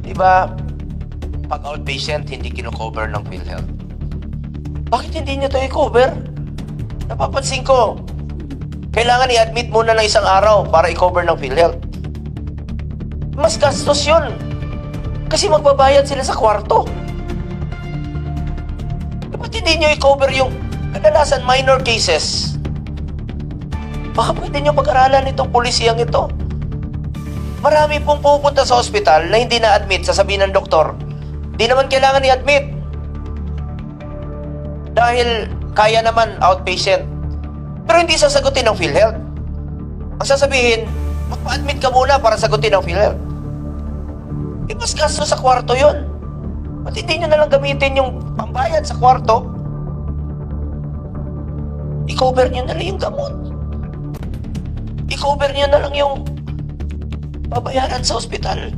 Di ba, pag outpatient, hindi kino-cover ng PhilHealth. Bakit hindi nyo to i-cover? Napapansin ko, kailangan i-admit muna ng isang araw para i-cover ng PhilHealth. Mas gastos yun. Kasi magbabayad sila sa kwarto. Ba't hindi nyo i-cover yung kadalasan minor cases? Baka pwede nyo pag-aralan itong pulisiyang ito. Marami pong pupunta sa ospital na hindi na-admit, sasabihin ng doktor, di naman kailangan i-admit. Dahil kaya naman outpatient. Pero hindi sasagutin ng PhilHealth. Ang sasabihin, magpa-admit ka muna para sagutin ng PhilHealth. Mas gasto sa kwarto yun. Ba't hindi nyo nalang gamitin yung pambayad sa kwarto? I-cover nyo na lang yung gamot. I-cover nyo na lang yung babayaran sa ospital.